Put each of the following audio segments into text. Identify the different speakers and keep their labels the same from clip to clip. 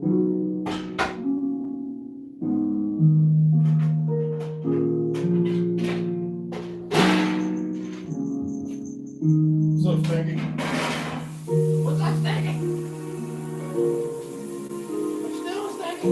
Speaker 1: What's up, Stanky? What's up, Stanky? What you doing, Stanky?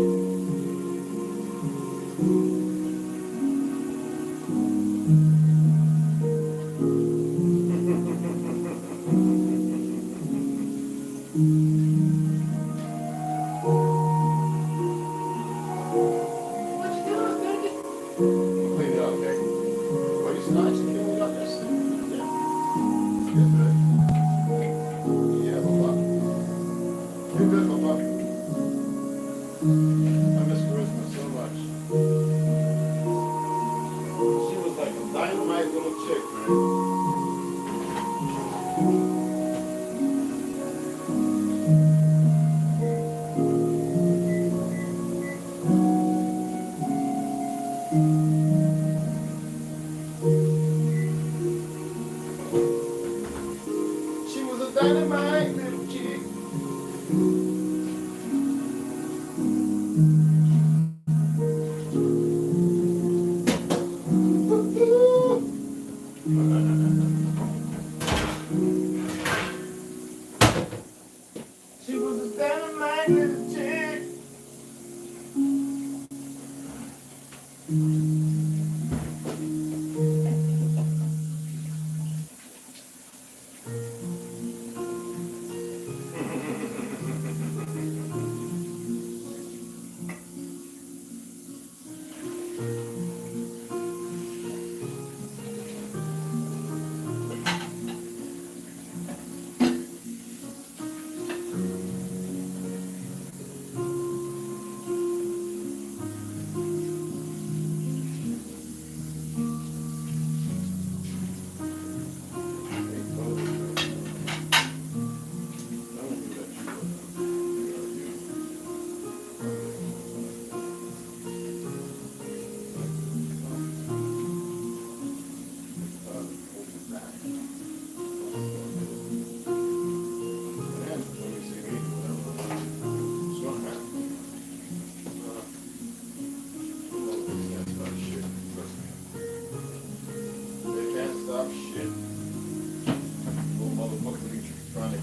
Speaker 1: What you doing, Stanky? Clean it up, okay? What you snatching? Clean it up, that's it. Yeah. You're good. Yeah, Papa. You're good, Papa. I miss Christmas so much. She was like a dynamite little chick, man. She was a dynamite little chick. She was a dynamite little chick.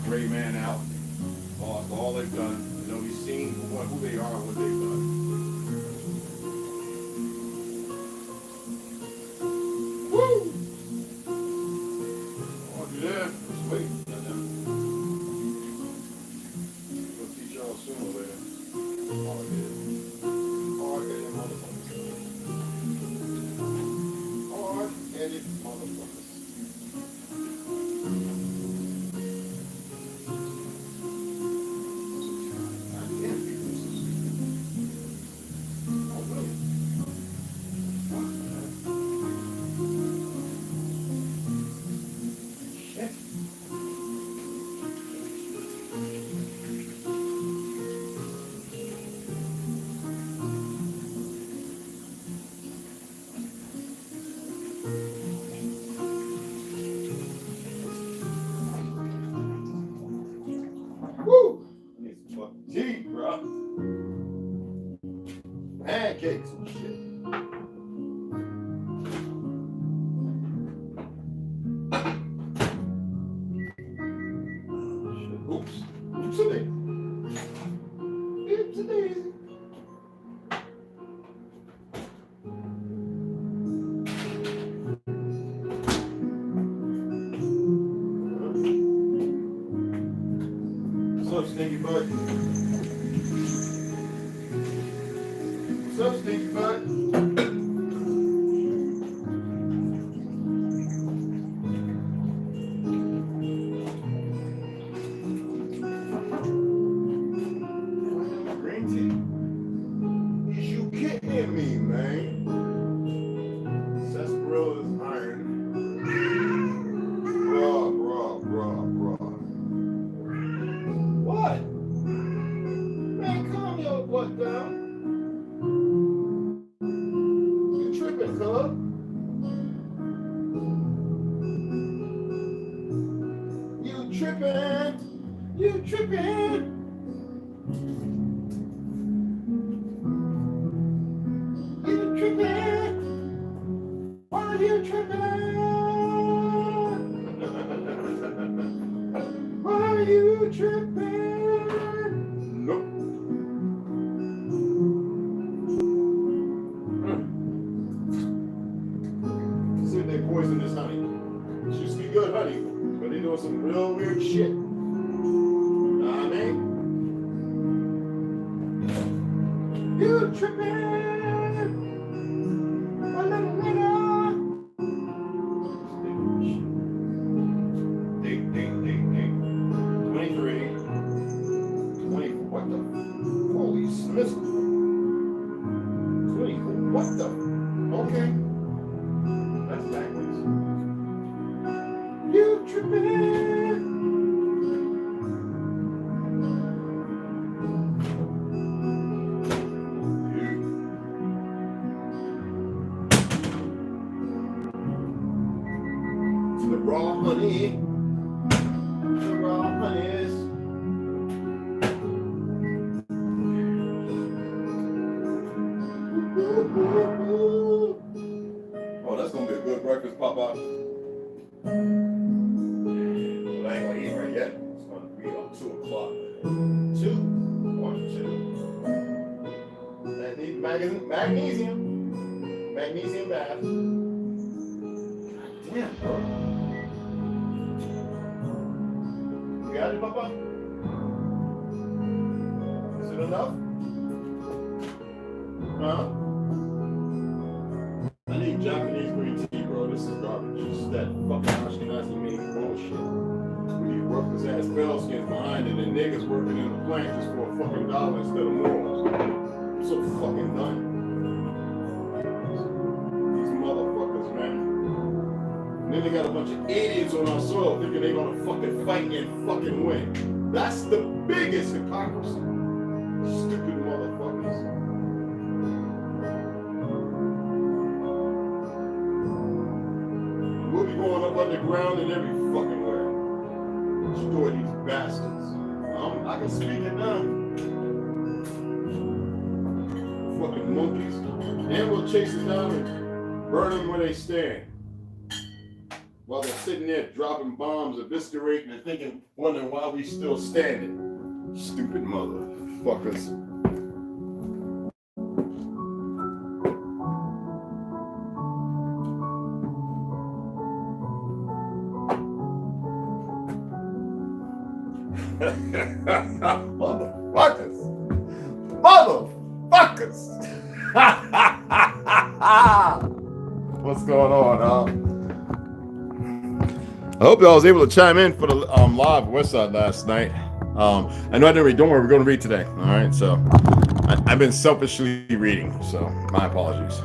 Speaker 1: Gray man out. All they've done. Nobody's seen who they are and what they've done. Woo! Oh, do that. Just wait. We'll teach y'all sooner or later. Hard-headed motherfuckers. Hard-headed motherfuckers. Woo! I need some fucking tea, bro. Pancakes and shit. Oops. Oops-a-daisy. Oops-a-daisy. What's up, stinky butt? What's up, stinky butt? Green tea? Is you kidding me, man? Sarsaparilla is iron. Bruh. What? Man, calm your butt down. You tripping, cuz? You tripping. tripping? Why are you tripping? Why are you tripping? Nope. See if they poison this honey. It's used to be good honey, but they doing some real weird shit. Know what I mean? You tripping? My little winner. Ding, ding, ding, ding. 23. 24. What the? Holy Smith. 24. What the? Okay. That's backwards. You tripping? The raw honey. The raw honeys. Oh, that's gonna be a good breakfast, Papa. Well, I ain't gonna eat right yet. It's gonna be about 2 o'clock. 2? 1, 2. That needs magnesium. Magnesium bath. God damn, bro. You got it, Papa? Is it enough? Huh? I need Japanese green tea, bro. This is garbage. It's that fucking Ashkenazi made bullshit. We need workers ass bellskins behind it and niggas working in the plant just for $1 instead of morals. I'm so fucking done. These motherfuckers, man. And then they got a bunch of idiots on our soil thinking they're gonna fucking fight and fucking win. That's the biggest hypocrisy. Stupid motherfuckers. We'll be going up underground and every fucking way. Destroy these bastards. I can speak it now. Fucking monkeys. And we'll chase them down and burn them where they stand. While they're sitting there dropping bombs, eviscerating, and thinking, wondering why we still standing. Stupid motherfuckers. Motherfuckers. Motherfuckers. What's going on, huh? I hope y'all was able to chime in for the live Westside last night. I know I didn't read. Don't worry, we're going to read today. All right, so I've been selfishly reading, so my apologies.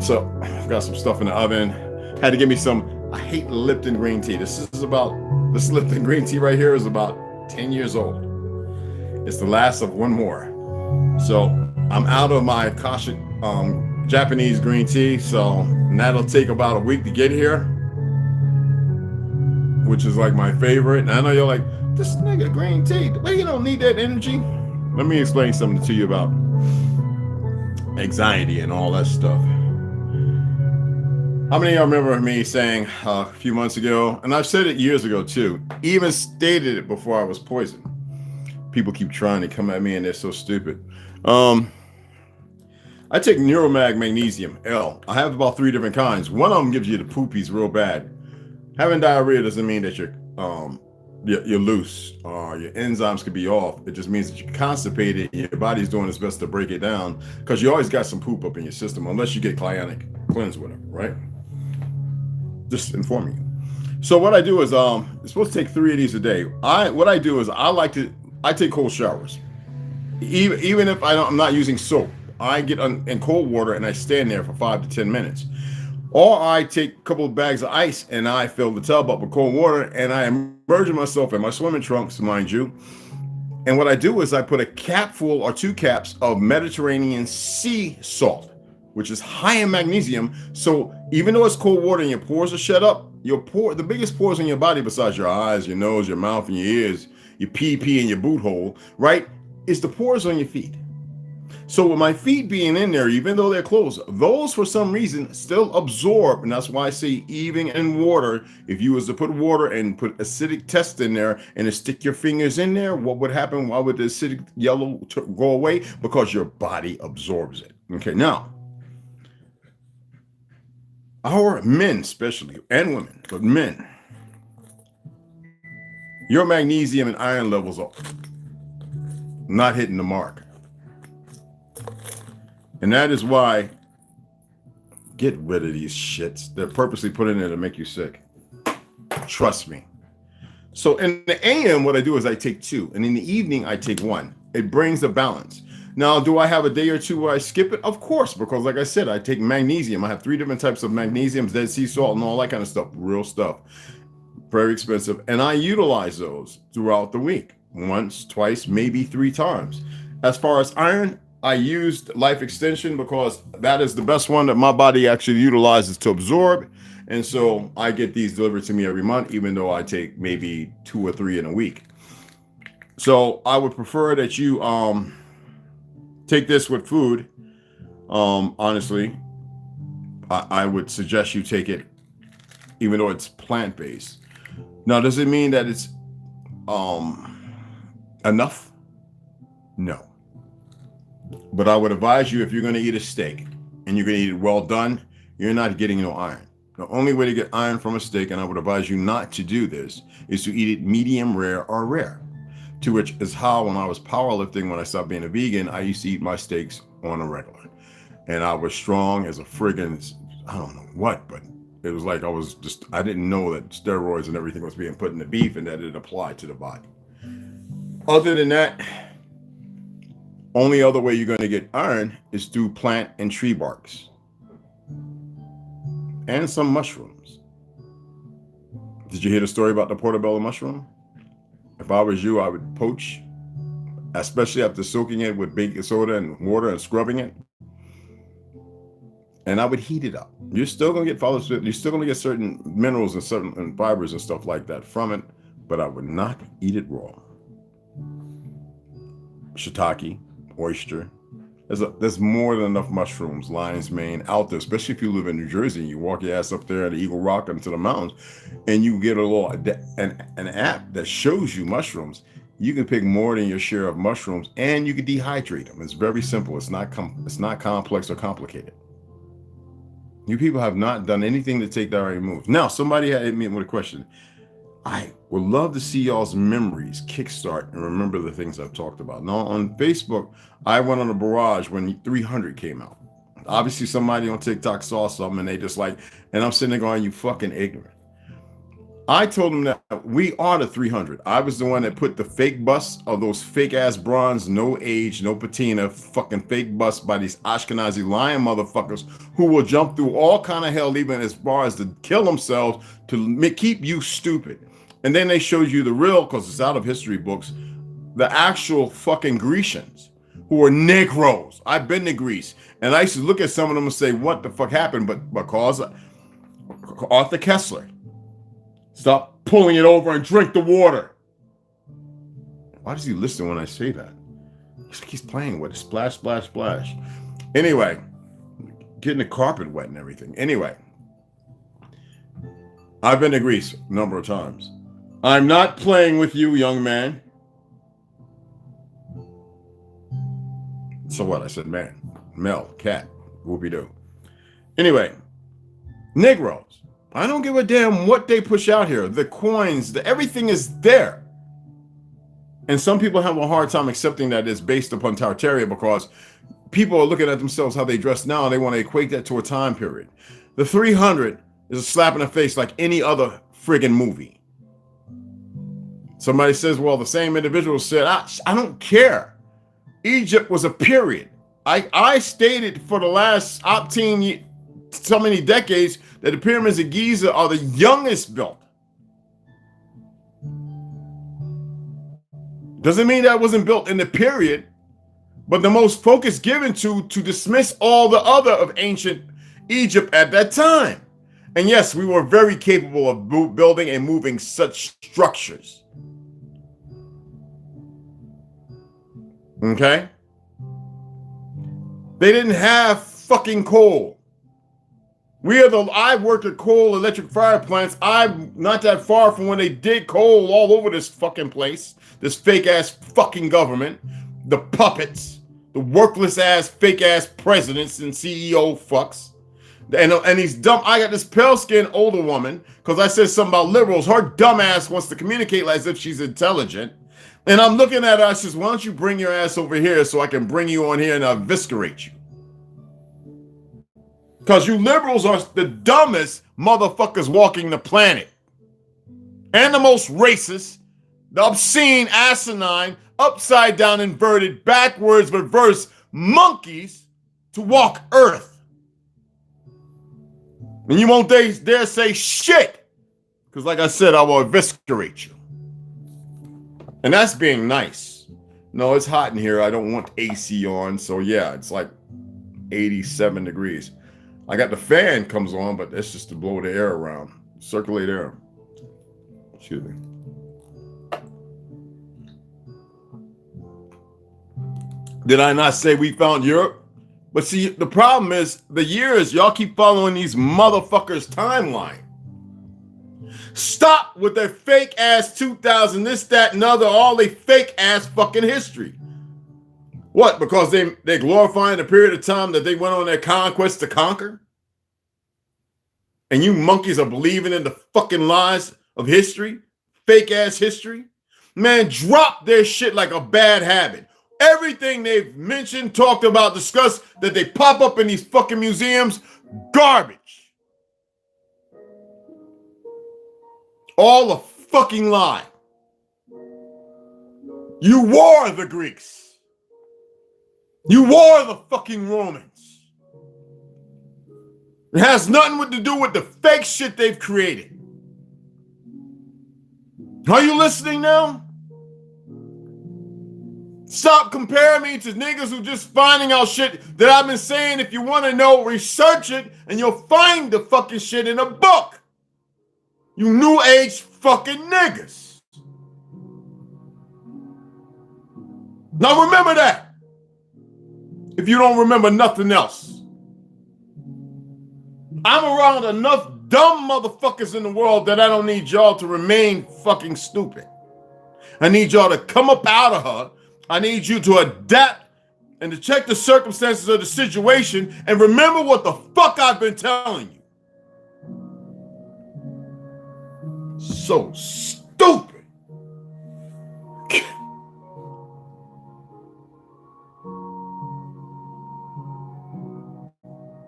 Speaker 1: So I've got some stuff in the oven. Had to give me some. I hate Lipton green tea. This Lipton green tea right here is about 10 years old. It's the last of one more. So I'm out of my Cashapp Japanese green tea, so that'll take about a week to get here, which is like my favorite. And I know you're like, this nigga green tea, well, you don't need that energy. Let me explain something to you about anxiety and all that stuff. How many of y'all remember me saying a few months ago, and I've said it years ago too, even stated it before I was poisoned. People keep trying to come at me and they're so stupid. I take Neuromag Magnesium L. I have about 3 different kinds. One of them gives you the poopies real bad. Having diarrhea doesn't mean that you're loose or your enzymes could be off. It just means that you're constipated and your body's doing its best to break it down, because you always got some poop up in your system unless you get clyonic cleanse, whatever, right? Just informing you. So what I do is it's supposed to take 3 of these a day. I take cold showers. Even if I'm not using soap, I get in cold water and I stand there for 5 to 10 minutes. Or I take a couple of bags of ice and I fill the tub up with cold water and I immerse myself in my swimming trunks, mind you. And what I do is I put a capful or 2 caps of Mediterranean sea salt, which is high in magnesium. So even though it's cold water and your pores are shut up, the biggest pores in your body besides your eyes, your nose, your mouth, and your ears, your pee and your boot hole, right, is the pores on your feet. So with my feet being in there, even though they're closed, those for some reason still absorb. And that's why I say even in water, if you was to put water and put acidic test in there and to stick your fingers in there, what would happen? Why would the acidic yellow go away? Because your body absorbs it. Okay, now, our men especially, and women, but men, your magnesium and iron levels are not hitting the mark. And that is why, get rid of these shits. They're purposely put in there to make you sick. Trust me. So in the AM, what I do is I take 2. And in the evening, I take 1. It brings a balance. Now, do I have a day or 2 where I skip it? Of course, because like I said, I take magnesium. I have 3 different types of magnesium, Dead Sea salt, and all that kind of stuff. Real stuff. Very expensive. And I utilize those throughout the week. Once, twice, maybe 3 times. As far as iron, I used Life Extension because that is the best one that my body actually utilizes to absorb. And so I get these delivered to me every month, even though I take maybe 2 or 3 in a week. So I would prefer that you take this with food. Honestly, I would suggest you take it, even though it's plant-based. Now, does it mean that it's enough? No. But I would advise you, if you're going to eat a steak and you're going to eat it well done, you're not getting no iron. The only way to get iron from a steak, and I would advise you not to do this, is to eat it medium rare or rare. To which is how, when I was powerlifting, when I stopped being a vegan, I used to eat my steaks on a regular. And I was strong as a friggin', I don't know what, but it was like I didn't know that steroids and everything was being put in the beef and that it applied to the body. Other than that, only other way you're going to get iron is through plant and tree barks and some mushrooms. Did you hear the story about the portobello mushroom? If I was you, I would poach, especially after soaking it with baking soda and water and scrubbing it. And I would heat it up. You're still going to get you're still going to get certain minerals and certain fibers and stuff like that from it, but I would not eat it raw. Shiitake, oyster. There's more than enough mushrooms, lion's mane out there, especially if you live in New Jersey and you walk your ass up there at Eagle Rock into the mountains and you get an app that shows you mushrooms. You can pick more than your share of mushrooms and you can dehydrate them. It's very simple. It's not complex or complicated. You people have not done anything to take that already moves. Now, somebody had me with a question. I would love to see y'all's memories kickstart and remember the things I've talked about. Now, on Facebook, I went on a barrage when 300 came out. Obviously, somebody on TikTok saw something and they just like, and I'm sitting there going, you fucking ignorant. I told them that we are the 300. I was the one that put the fake busts of those fake ass bronze, no age, no patina, fucking fake busts by these Ashkenazi lion motherfuckers who will jump through all kind of hell, even as far as to kill themselves to keep you stupid. And then they showed you the real, because it's out of history books, the actual fucking Grecians who were Negroes. I've been to Greece, and I used to look at some of them and say, what the fuck happened? But because Arthur Kessler, stop pulling it over and drink the water. Why does he listen when I say that? He's playing with it. Splash, splash, splash. Anyway, getting the carpet wet and everything. Anyway, I've been to Greece a number of times. I'm not playing with you, young man. So what? I said man, Mel, cat, whoopie-doo. Anyway, Negroes. I don't give a damn what they push out here. The coins, everything is there. And some people have a hard time accepting that it's based upon Tartaria because people are looking at themselves how they dress now and they want to equate that to a time period. The 300 is a slap in the face like any other friggin' movie. Somebody says, well, the same individual said, I don't care. Egypt was a period. I stated for the last so many decades that the pyramids of Giza are the youngest built. Doesn't mean that wasn't built in the period, but the most focus given to dismiss all the other of ancient Egypt at that time. And yes, we were very capable of building and moving such structures. Okay? They didn't have fucking coal. I've worked at coal electric fire plants. I'm not that far from when they did coal all over this fucking place. This fake ass fucking government. The puppets. The workless ass fake ass presidents and CEO fucks. And these dumb, I got this pale skinned older woman, because I said something about liberals. Her dumb ass wants to communicate like as if she's intelligent. And I'm looking at her, I says, why don't you bring your ass over here so I can bring you on here and eviscerate you? Because you liberals are the dumbest motherfuckers walking the planet. And the most racist, the obscene, asinine, upside down, inverted, backwards, reverse monkeys to walk Earth. And you won't dare say shit. Because like I said, I will eviscerate you. And that's being nice. No, it's hot in here. I don't want AC on. So yeah, it's like 87 degrees. I got the fan comes on, but that's just to blow the air around. Circulate air. Excuse me. Did I not say we found Europe? But see, the problem is the years y'all keep following these motherfuckers' timeline. Stop with their fake ass 2000, this, that, and other, all they fake ass fucking history. What? Because they glorifying the period of time that they went on their conquest to conquer? And you monkeys are believing in the fucking lies of history? Fake ass history? Man, drop their shit like a bad habit. Everything they've mentioned, talked about, discussed, that they pop up in these fucking museums, garbage. All a fucking lie. You were the Greeks. You were the fucking Romans. It has nothing to do with the fake shit they've created. Are you listening now? Stop comparing me to niggas who just finding out shit that I've been saying. If you want to know, research it, and you'll find the fucking shit in a book. You new age fucking niggas. Now remember that. If you don't remember nothing else. I'm around enough dumb motherfuckers in the world that I don't need y'all to remain fucking stupid. I need y'all to come up out of her. I need you to adapt and to check the circumstances of the situation and remember what the fuck I've been telling you. So stupid.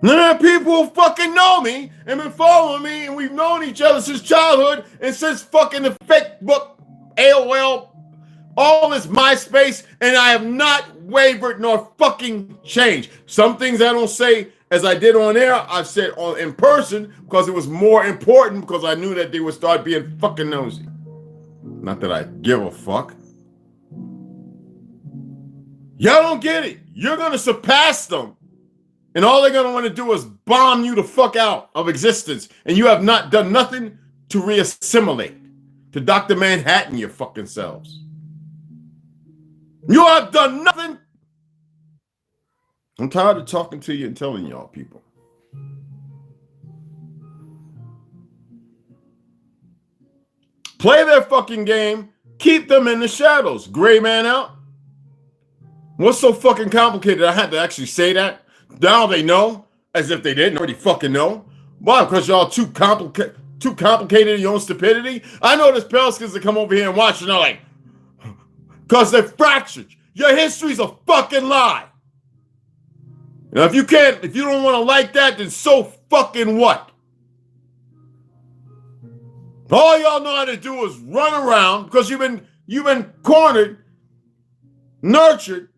Speaker 1: Now people who fucking know me and been following me, and we've known each other since childhood and since fucking the fake book, AOL, all this MySpace, and I have not wavered nor fucking changed. Some things I don't say as I did on air, I've said in person because it was more important, because I knew that they would start being fucking nosy. Not that I give a fuck. Y'all don't get it. You're going to surpass them. And all they're going to want to do is bomb you the fuck out of existence. And you have not done nothing to reassimilate. To Dr. Manhattan your fucking selves. You have done nothing. I'm tired of talking to you and telling y'all people. Play their fucking game. Keep them in the shadows. Gray man out. What's so fucking complicated? I had to actually say that. Now they know, as if they didn't already fucking know. Why? Because y'all too complicated in your own stupidity. I know there's Pelskins that come over here and watch and they're like, because they're fractured. Your history's a fucking lie. Now, if you don't want to like that, then so fucking what? All y'all know how to do is run around because you've been cornered, nurtured,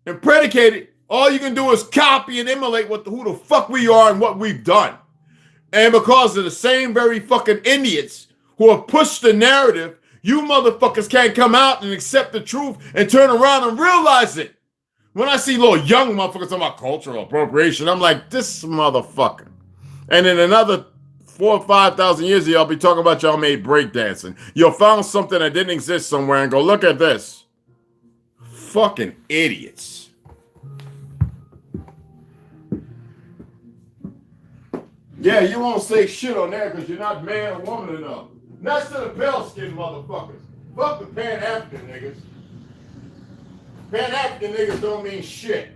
Speaker 1: and predicated. All you can do is copy and emulate who the fuck we are and what we've done. And because of the same very fucking idiots who have pushed the narrative, you motherfuckers can't come out and accept the truth and turn around and realize it. When I see little young motherfuckers talking about cultural appropriation, I'm like, this motherfucker. And in another 4,000 or 5,000 years, y'all be talking about y'all made breakdancing. You'll found something that didn't exist somewhere and go, look at this. Fucking idiots. Yeah, you won't say shit on that because you're not man or woman enough. Not to the pale-skinned motherfuckers. Fuck the Pan-African niggas. Pan-African niggas don't mean shit.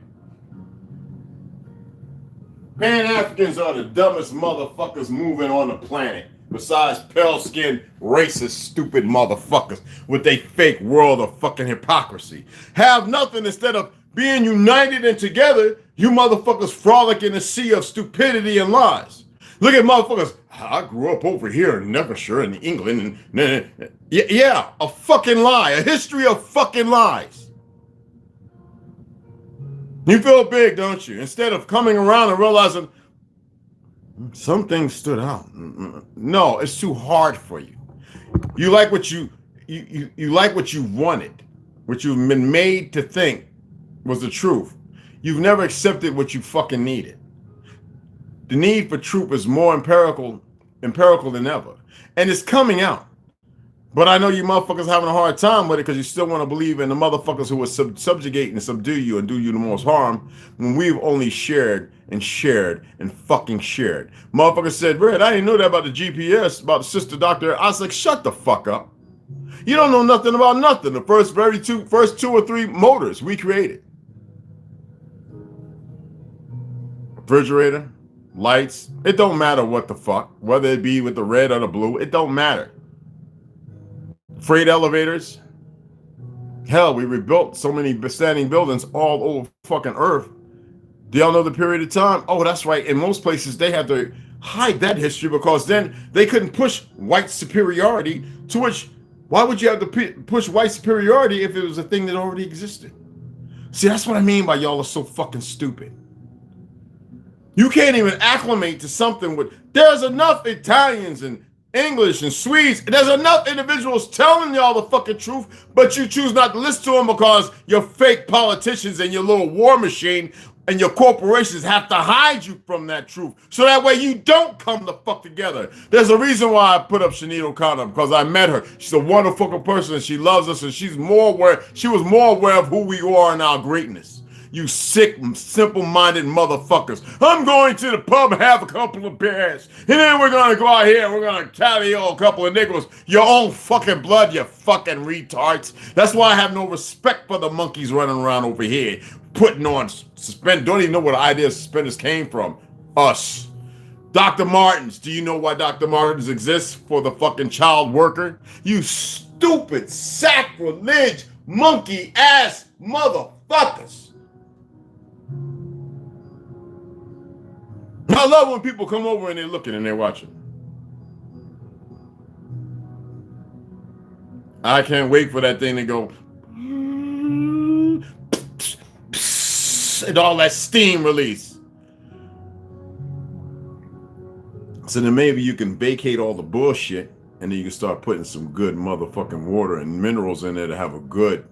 Speaker 1: Pan-Africans are the dumbest motherfuckers moving on the planet. Besides pale-skinned, racist, stupid motherfuckers with their fake world of fucking hypocrisy. Have nothing instead of being united and together, you motherfuckers frolic in a sea of stupidity and lies. Look at motherfuckers. I grew up over here in Nevershire in England. And yeah, a fucking lie. A history of fucking lies. You feel big, don't you? Instead of coming around and realizing some things stood out. No, it's too hard for you. You like what you like what you wanted, what you've been made to think was the truth. You've never accepted what you fucking needed. The need for truth is more empirical than ever. And it's coming out. But I know you motherfuckers having a hard time with it because you still want to believe in the motherfuckers who will subjugate and subdue you and do you the most harm when we've only shared and fucking shared. Motherfuckers said, Red, I didn't know that about the GPS, about the sister doctor. I was like, shut the fuck up. You don't know nothing about nothing. The first two or three motors we created. Refrigerator, lights, it don't matter what the fuck, whether it be with the red or the blue, it don't matter. Freight elevators. Hell, we rebuilt so many standing buildings all over fucking Earth. Do y'all know the period of time? Oh, that's right. In most places, they had to hide that history because then they couldn't push white superiority, to which, why would you have to push white superiority if it was a thing that already existed? See, that's what I mean by y'all are so fucking stupid. You can't even acclimate to something with, there's enough Italians and English and Swedes. There's enough individuals telling y'all the fucking truth, but you choose not to listen to them because your fake politicians and your little war machine and your corporations have to hide you from that truth. So that way you don't come the fuck together. There's a reason why I put up Sinead O'Connor, because I met her. She's a wonderful person and she loves us and she was more aware of who we are and our greatness. You sick, simple-minded motherfuckers. I'm going to the pub and have a couple of beers. And then we're going to go out here and we're going to tally a couple of nickels. Your own fucking blood, you fucking retards. That's why I have no respect for the monkeys running around over here, putting on suspenders. Don't even know where the idea of suspenders came from. Us. Dr. Martens. Do you know why Dr. Martens exists? For the fucking child worker? You stupid, sacrilege, monkey-ass motherfuckers. I love when people come over and they're looking and they're watching. I can't wait for that thing to go and all that steam release. So then maybe you can vacate all the bullshit and then you can start putting some good motherfucking water and minerals in there to have a good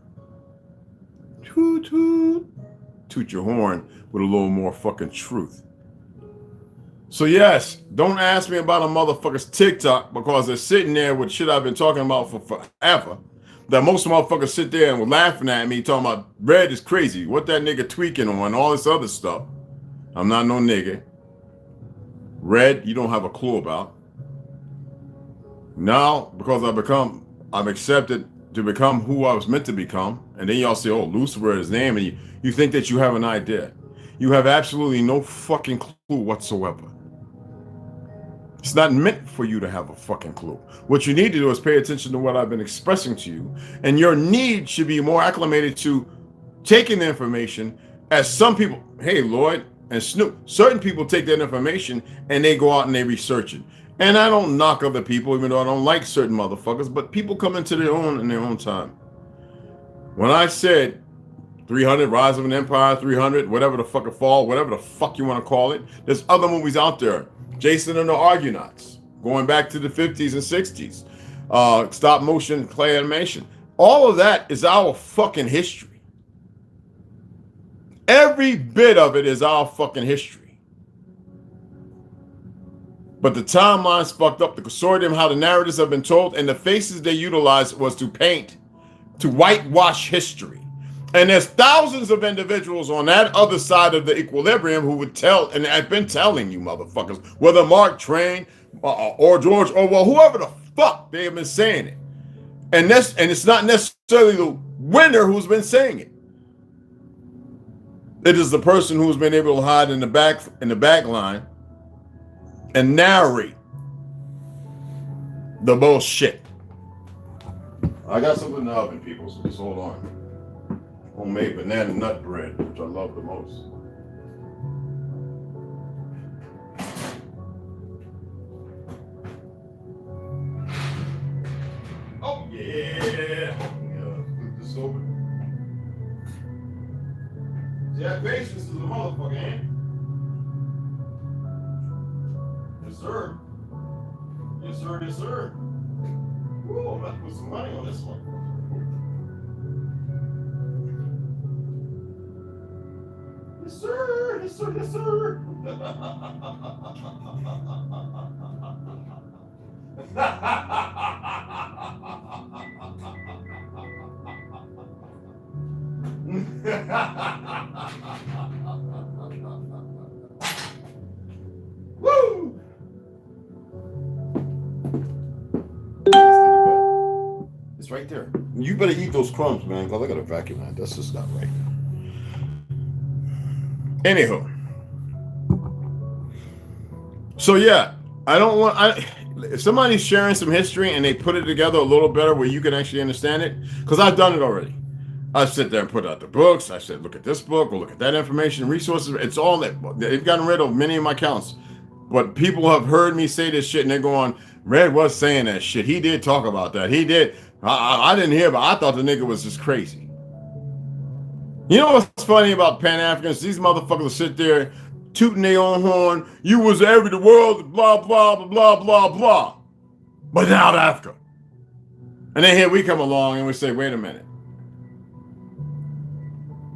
Speaker 1: toot your horn with a little more fucking truth. So yes, don't ask me about a motherfucker's TikTok because they're sitting there with shit I've been talking about for forever. That most motherfuckers sit there and were laughing at me talking about Red is crazy. What that nigga tweaking on, all this other stuff. I'm not no nigga. Red, you don't have a clue about. Now, because I've accepted to become who I was meant to become. And then y'all say, oh, Lucifer is his name. And you think that you have an idea. You have absolutely no fucking clue whatsoever. It's not meant for you to have a fucking clue. What you need to do is pay attention to what I've been expressing to you. And your need should be more acclimated to taking the information as some people, hey, Lloyd and Snoop, certain people take that information and they go out and they research it. And I don't knock other people, even though I don't like certain motherfuckers, but people come into their own in their own time. When I said 300, Rise of an Empire, 300, whatever the fuck, fall, whatever the fuck you want to call it, there's other movies out there. Jason and the Argonauts, going back to the 50s and 60s, stop motion, clay animation. All of that is our fucking history. Every bit of it is our fucking history. But the timeline's fucked up, the consortium, how the narratives have been told, and the faces they utilized was to paint, to whitewash history. And there's thousands of individuals on that other side of the equilibrium who would tell, and I've been telling you motherfuckers, whether Mark Twain or George Orwell, whoever the fuck they have been saying it. And it's not necessarily the winner who's been saying it. It is the person who's been able to hide in the back line and narrate the bullshit. I got something in the oven, people, so just hold on. Homemade banana nut bread, which I love the most. Oh yeah! Flip this over. See, that patience is a motherfucker, ain't it? Yes, sir. Yes, sir. Yes, sir. Ooh, I'm about to put some money on this one. Yes, sir. Yes, sir. Yes, sir. Woo! It's right there. You better eat those crumbs, man, because I got a vacuum line. That's just not right. Anywho. So yeah, if somebody's sharing some history and they put it together a little better where you can actually understand it, because I've done it already. I sit there and put out the books. I said, look at this book or look at that information, resources. It's all that. They've gotten rid of many of my accounts. But people have heard me say this shit and they're going, Red was saying that shit. He did talk about that. He did. I didn't hear, but I thought the nigga was just crazy. You know what's funny about Pan-Africans? These motherfuckers sit there tooting their own horn. You was the world, blah, blah, blah, blah, blah, blah. But now Africa. And then here we come along and we say, wait a minute.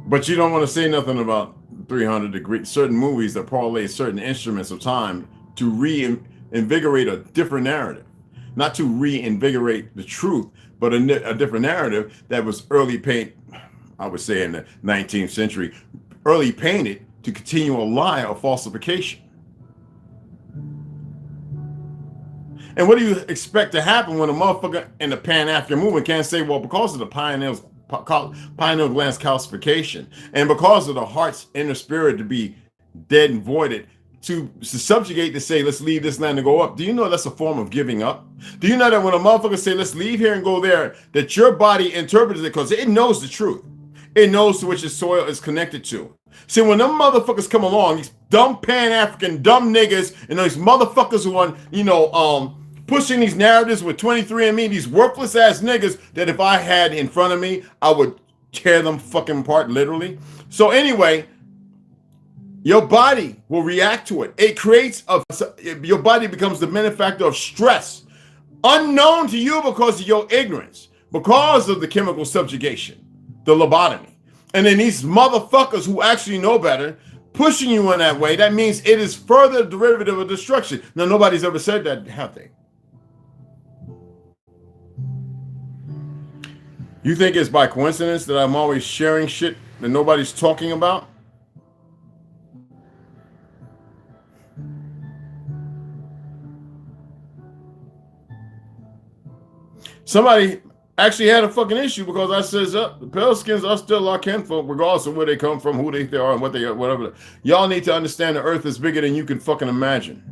Speaker 1: But you don't want to say nothing about 300 degrees, certain movies that parlay certain instruments of time to reinvigorate a different narrative. Not to reinvigorate the truth, but a different narrative that was early paint, I would say in the 19th century, early painted to continue a lie or falsification. And what do you expect to happen when a motherfucker in the Pan-African movement can't say, well, because of the pineal gland's calcification and because of the heart's inner spirit to be dead and voided, to subjugate to say, let's leave this land and go up. Do you know that's a form of giving up? Do you know that when a motherfucker say, let's leave here and go there, that your body interprets it because it knows the truth. It knows to which its soil is connected to. See, when them motherfuckers come along, these dumb Pan-African, dumb niggas, and those motherfuckers who want, pushing these narratives with 23andMe, these worthless ass niggas that if I had in front of me, I would tear them fucking apart, literally. So anyway, your body will react to it. It creates your body becomes the benefactor of stress, unknown to you because of your ignorance, because of the chemical subjugation, the lobotomy. And then these motherfuckers who actually know better, pushing you in that way, that means it is further derivative of destruction. Now, nobody's ever said that, have they? You think it's by coincidence that I'm always sharing shit that nobody's talking about? Somebody actually had a fucking issue because I says the pale skins are still our kinfolk, regardless of where they come from, who they are, and what they are, whatever. Y'all need to understand the earth is bigger than you can fucking imagine.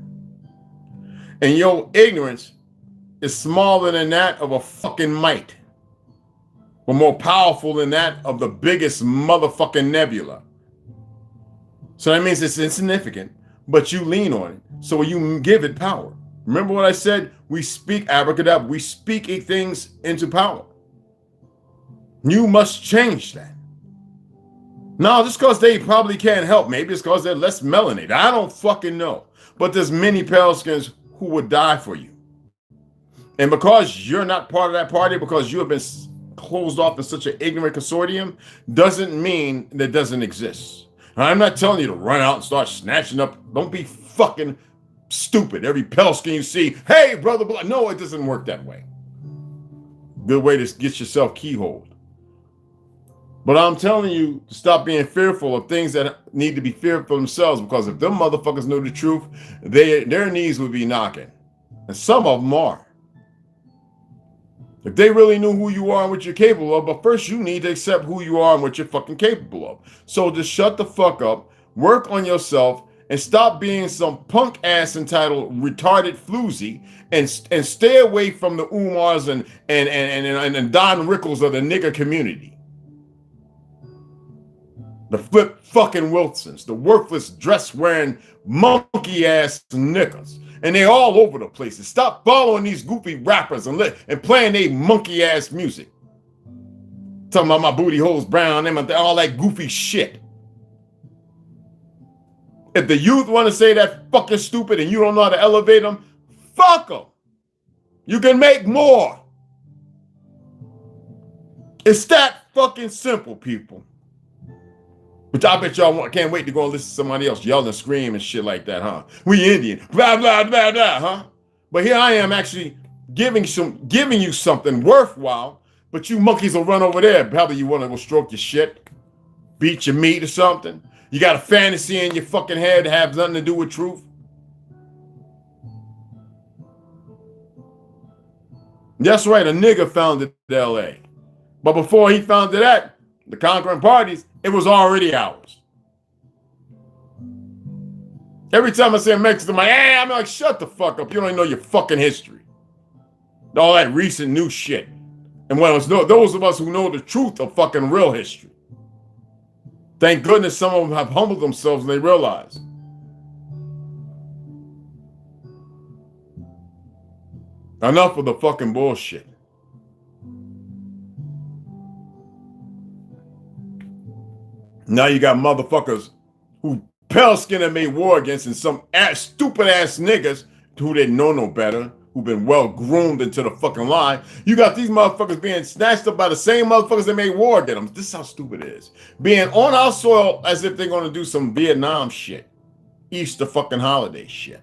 Speaker 1: And your ignorance is smaller than that of a fucking mite. Or more powerful than that of the biggest motherfucking nebula. So that means it's insignificant, but you lean on it. So you give it power. Remember what I said? We speak abracadabra. We speak things into power. You must change that. No, just because they probably can't help. Maybe it's because they're less melanated. I don't fucking know. But there's many pale skins who would die for you. And because you're not part of that party, because you have been closed off in such an ignorant consortium, doesn't mean that doesn't exist. I'm not telling you to run out and start snatching up. Don't be fucking stupid. Every pale skin you see, hey, brother, no, it doesn't work that way. Good way to get yourself keyholed. But I'm telling you to stop being fearful of things that need to be fearful themselves, because if them motherfuckers knew the truth, their knees would be knocking. And some of them are. If they really knew who you are and what you're capable of, but first you need to accept who you are and what you're fucking capable of. So just shut the fuck up, work on yourself, and stop being some punk ass entitled retarded floozy, and stay away from the Umars and Don Rickles of the nigger community. The Flip fucking Wilsons, the worthless dress wearing monkey ass niggas. And they all over the place. And stop following these goofy rappers and playing they monkey ass music. Talking about my booty holes brown and all that goofy shit. If the youth want to say that fucking stupid and you don't know how to elevate them, fuck them. You can make more. It's that fucking simple, people. But I bet y'all can't wait to go and listen to somebody else yell and scream and shit like that, huh? We Indian, blah, blah, blah, blah, huh? But here I am actually giving you something worthwhile, but you monkeys will run over there. Probably you want to go stroke your shit, beat your meat or something. You got a fantasy in your fucking head that has nothing to do with truth. That's right, a nigga founded L.A. But before he founded that, the conquering parties, it was already ours. Every time I say a Mexican, I'm like, shut the fuck up. You don't even know your fucking history. All that recent new shit. And when it's those of us who know the truth of fucking real history. Thank goodness some of them have humbled themselves and they realize. Enough of the fucking bullshit. Now you got motherfuckers who pale skin and made war against, and some stupid ass niggas who didn't know no better, who've been well groomed into the fucking lie. You got these motherfuckers being snatched up by the same motherfuckers that made war against them. This is how stupid it is. Being on our soil as if they're going to do some Vietnam shit. Easter fucking holiday shit.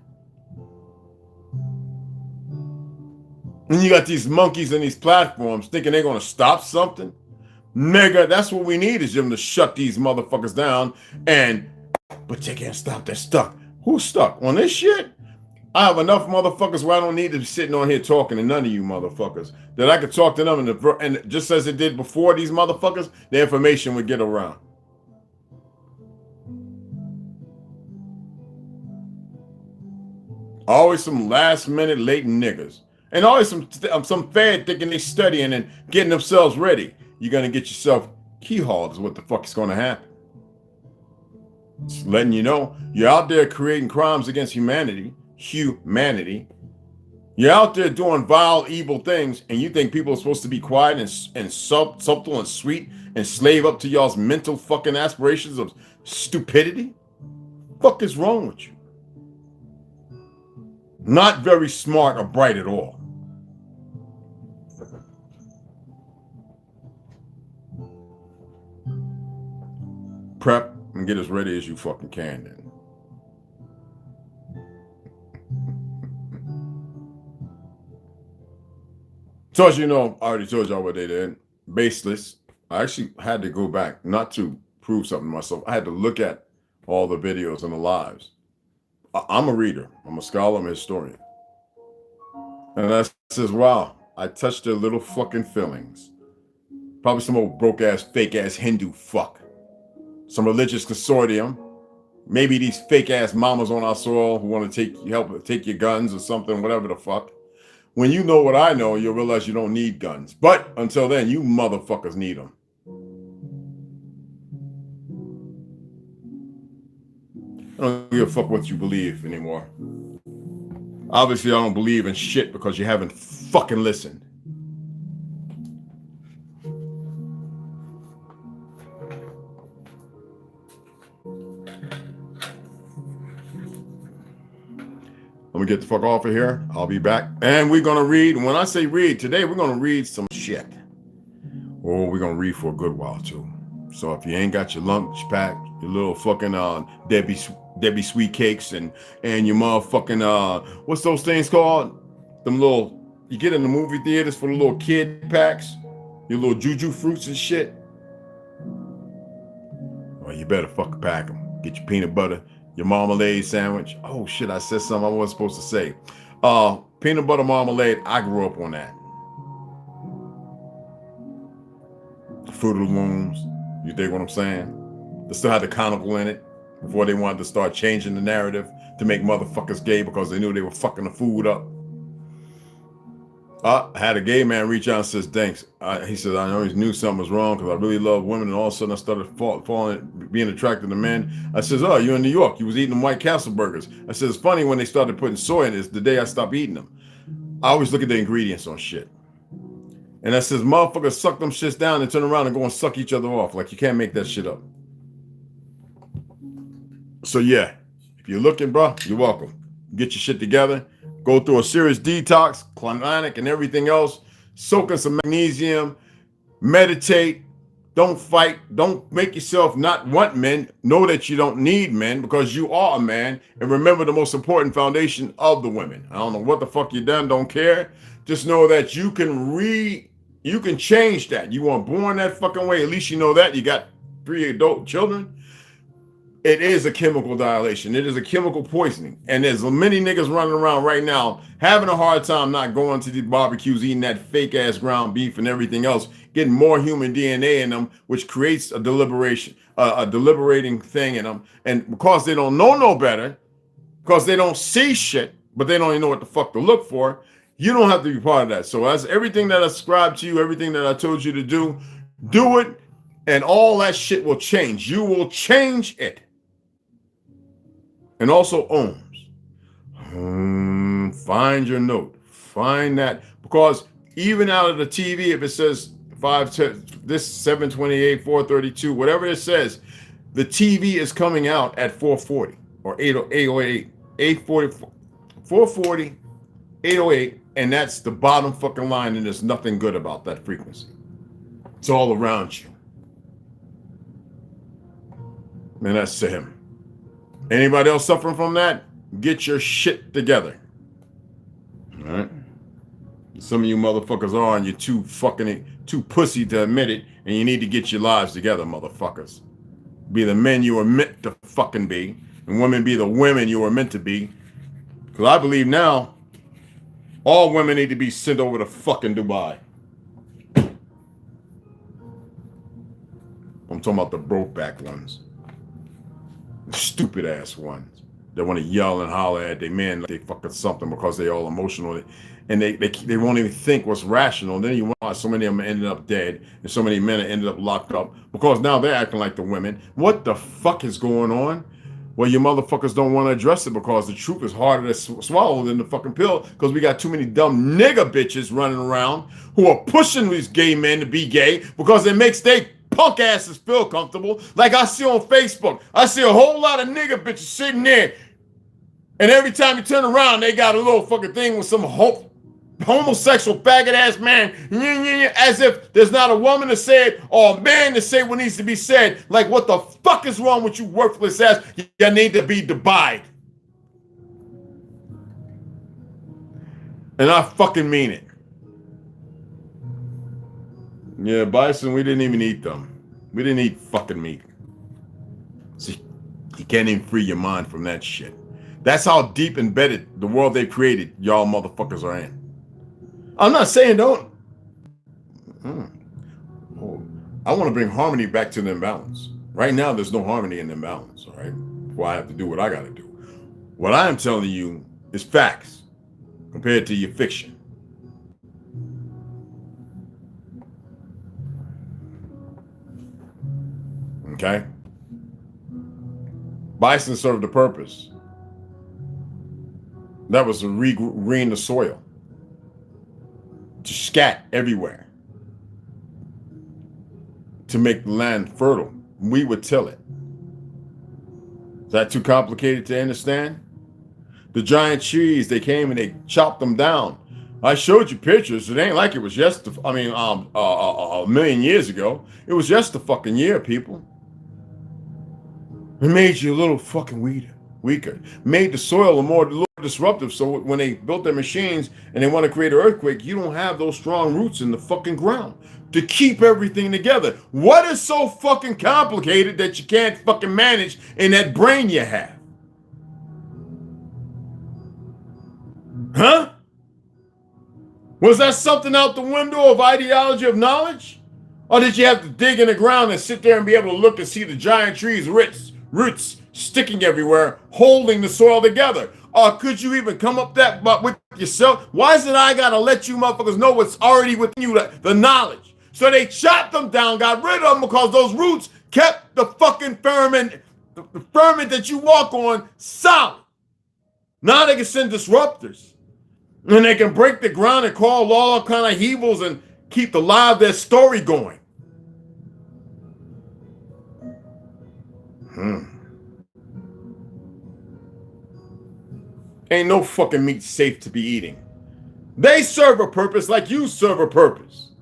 Speaker 1: And you got these monkeys in these platforms thinking they're going to stop something. Nigga, that's what we need, is them to shut these motherfuckers down. But they can't stop. They're stuck. Who's stuck? On this shit? I have enough motherfuckers where I don't need to be sitting on here talking to none of you motherfuckers. That I could talk to them and just as it did before these motherfuckers, the information would get around. Always some last minute latent niggas. And always some fad thinking they studying and getting themselves ready. You're going to get yourself keyhauled is what the fuck is going to happen. Just letting you know, you're out there creating crimes against humanity. You're out there doing vile, evil things, and you think people are supposed to be quiet and subtle and sweet and slave up to y'all's mental fucking aspirations of stupidity? Fuck is wrong with you? Not very smart or bright at all. Prep and get as ready as you fucking can then. So as you know, I already told y'all what they did. Baseless. I actually had to go back, not to prove something to myself. I had to look at all the videos and the lives. I'm a reader. I'm a scholar. I'm a historian. And I says, wow, I touched their little fucking feelings. Probably some old broke-ass, fake-ass Hindu fuck. Some religious consortium. Maybe these fake-ass mamas on our soil who want to help take your guns or something, whatever the fuck. When you know what I know, you'll realize you don't need guns. But until then, you motherfuckers need them. I don't give a fuck what you believe anymore. Obviously, I don't believe in shit because you haven't fucking listened. Let me get the fuck off of here. I'll be back. And we're going to read. When I say read, today we're going to read some shit. Oh, we're going to read for a good while, too. So if you ain't got your lunch pack, your little fucking Debbie sweet cakes and your motherfucking, what's those things called? Them little, you get in the movie theaters for the little kid packs. Your little juju fruits and shit. Well, you better fucking pack them. Get your peanut butter, your marmalade sandwich. Oh shit, I said something I wasn't supposed to say. Peanut butter marmalade, I grew up on that. Fruit of the Looms, you dig what I'm saying? They still had the conical in it before they wanted to start changing the narrative to make motherfuckers gay because they knew they were fucking the food up. I had a gay man reach out and says, thanks. He said, I always knew something was wrong because I really love women, and all of a sudden I started being attracted to men. I says, oh, you're in New York. You was eating them White Castle burgers. I said, it's funny when they started putting soy in it. The day I stopped eating them. I always look at the ingredients on shit. And I says, motherfuckers suck them shits down and turn around and go and suck each other off. Like, you can't make that shit up. So yeah, if you're looking, bro, you're welcome. Get your shit together. Go through a serious detox, colonic and everything else. Soak in some magnesium. Meditate. Don't fight. Don't make yourself not want men. Know that you don't need men because you are a man. And remember the most important foundation of the women. I don't know what the fuck you done. Don't care. Just know that you can change that. You weren't born that fucking way. At least you know that. You got 3 adult children. It is a chemical dilation. It is a chemical poisoning. And there's many niggas running around right now having a hard time not going to these barbecues, eating that fake ass ground beef and everything else, getting more human DNA in them, which creates a deliberating thing in them. And because they don't know no better, because they don't see shit, but they don't even know what the fuck to look for, you don't have to be part of that. So as everything that I ascribed to you, everything that I told you to do it, and all that shit will change. You will change it. And also ohms. Find your note. Find that. Because even out of the TV, if it says 728, 432, whatever it says, the TV is coming out at 440 or 808, 840, 440, 808, and that's the bottom fucking line, and there's nothing good about that frequency. It's all around you. And that's to him. Anybody else suffering from that? Get your shit together. All right? Some of you motherfuckers are, and you're too pussy to admit it, and you need to get your lives together, motherfuckers. Be the men you were meant to fucking be, and women be the women you were meant to be. Because I believe now, all women need to be sent over to fucking Dubai. I'm talking about the broke back ones. Stupid ass ones that want to yell and holler at their men like they fucking something because they all emotional, and they won't even think what's rational. And then you watch so many of them ended up dead, and so many men ended up locked up because now they're acting like the women. What the fuck is going on? Well, you motherfuckers don't want to address it because the truth is harder to swallow than the fucking pill, because we got too many dumb nigga bitches running around who are pushing these gay men to be gay because it makes they punk asses feel comfortable. Like I see on Facebook, I see a whole lot of nigga bitches sitting there, and every time you turn around, they got a little fucking thing with some homosexual faggot ass man, as if there's not a woman to say it or a man to say what needs to be said. Like, what the fuck is wrong with you worthless ass? You need to be Dubai. And I fucking mean it. Yeah, bison, we didn't even eat them. We didn't eat fucking meat. See, you can't even free your mind from that shit. That's how deep embedded the world they created y'all motherfuckers are in. I'm not saying don't. I want to bring harmony back to the imbalance. Right now, there's no harmony in the imbalance, all right? Well, I have to do what I got to do. What I am telling you is facts compared to your fiction. Okay? Bison served a purpose. That was to regreen the soil, to scat everywhere, to make the land fertile. We would till it. Is that too complicated to understand? The giant trees, they came and they chopped them down. I showed you pictures. It ain't like it was just, a million years ago. It was just a fucking year, people. It made you a little fucking weaker. Made the soil a little disruptive. So when they built their machines and they want to create an earthquake, you don't have those strong roots in the fucking ground to keep everything together. What is so fucking complicated that you can't fucking manage in that brain you have? Huh? Was that something out the window of ideology of knowledge? Or did you have to dig in the ground and sit there and be able to look and see the giant trees' roots sticking everywhere, holding the soil together? Or could you even come up that with yourself? Why is it I gotta let you motherfuckers know what's already within you, the knowledge? So they chopped them down, got rid of them because those roots kept the fucking firmament, the firmament that you walk on, solid. Now they can send disruptors. And they can break the ground and call all kind of evils and keep alive their story going. Ain't no fucking meat safe to be eating. They serve a purpose like you serve a purpose.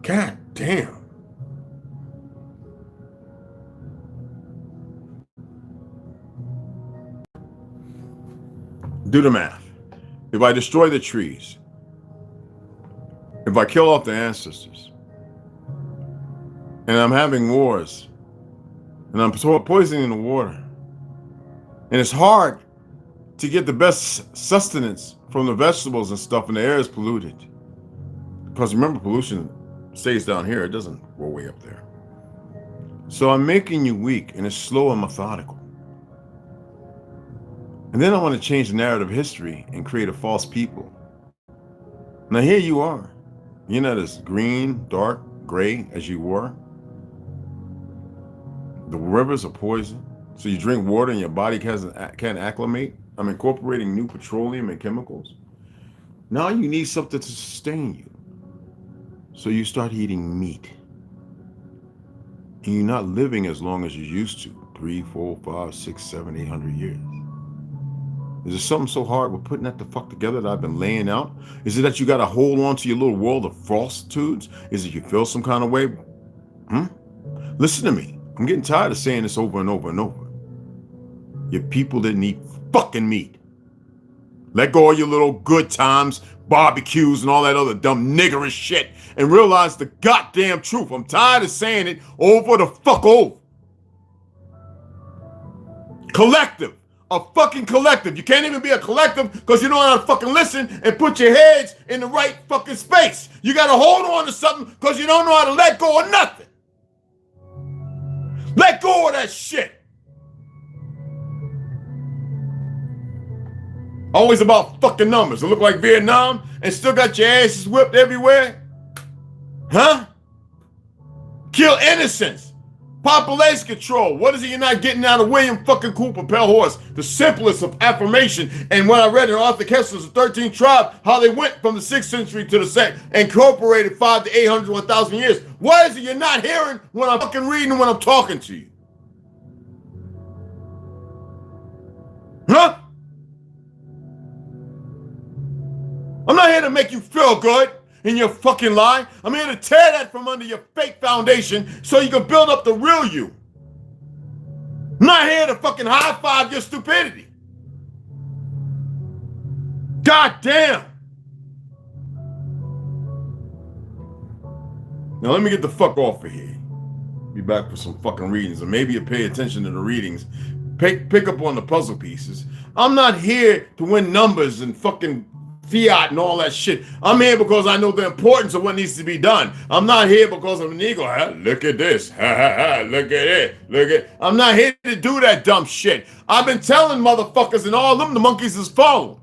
Speaker 1: God damn. Do the math. If I destroy the trees, if I kill off the ancestors, and I'm having wars, and I'm poisoning the water, and it's hard to get the best sustenance from the vegetables and stuff, and the air is polluted. Because remember, pollution stays down here, it doesn't go way up there. So I'm making you weak, and it's slow and methodical. And then I want to change the narrative of history and create a false people. Now here you are. You're not as green, dark, gray as you were. The rivers are poison. So you drink water and your body can't acclimate. I'm incorporating new petroleum and chemicals. Now you need something to sustain you. So you start eating meat. And you're not living as long as you used to. 3, 4, 5, 6, 7, 800 years. Is there something so hard with putting that the fuck together that I've been laying out? Is it that you got to hold on to your little world of falsitudes? Is it you feel some kind of way? Listen to me. I'm getting tired of saying this over and over and over. Your people didn't eat fucking meat. Let go of your little good times, barbecues, and all that other dumb niggerish shit, and realize the goddamn truth. I'm tired of saying it over the fuck over. Collective. A fucking collective. You can't even be a collective because you don't know how to fucking listen and put your heads in the right fucking space. You got to hold on to something because you don't know how to let go of nothing. Let go of that shit. Always about fucking numbers. It look like Vietnam and still got your asses whipped everywhere? Huh? Kill innocents. Population control. What is it you're not getting out of William fucking Cooper Pale Horse? The simplest of affirmation. And when I read in Arthur Kessler's 13 Tribe, how they went from the 6th century to the 2nd, incorporated 5 to 800, 1,000 years. What is it you're not hearing when I'm fucking reading and when I'm talking to you? Huh? I'm not here to make you feel good in your fucking lie. I'm here to tear that from under your fake foundation so you can build up the real you. I'm not here to fucking high-five your stupidity. God damn. Now let me get the fuck off of here. Be back for some fucking readings, or maybe you pay attention to the readings. Pick up on the puzzle pieces. I'm not here to win numbers and fucking fiat and all that shit. I'm here because I know the importance of what needs to be done. I'm not here because of an ego. Look at this. Look at it. I'm not here to do that dumb shit. I've been telling motherfuckers and all of them the monkeys is following.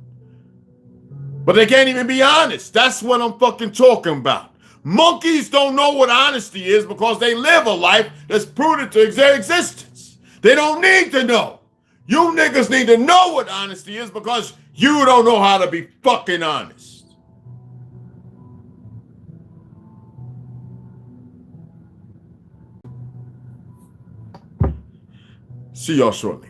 Speaker 1: But they can't even be honest. That's what I'm fucking talking about. Monkeys don't know what honesty is because they live a life that's prudent to their existence. They don't need to know. You niggas need to know what honesty is because you don't know how to be fucking honest. See y'all shortly.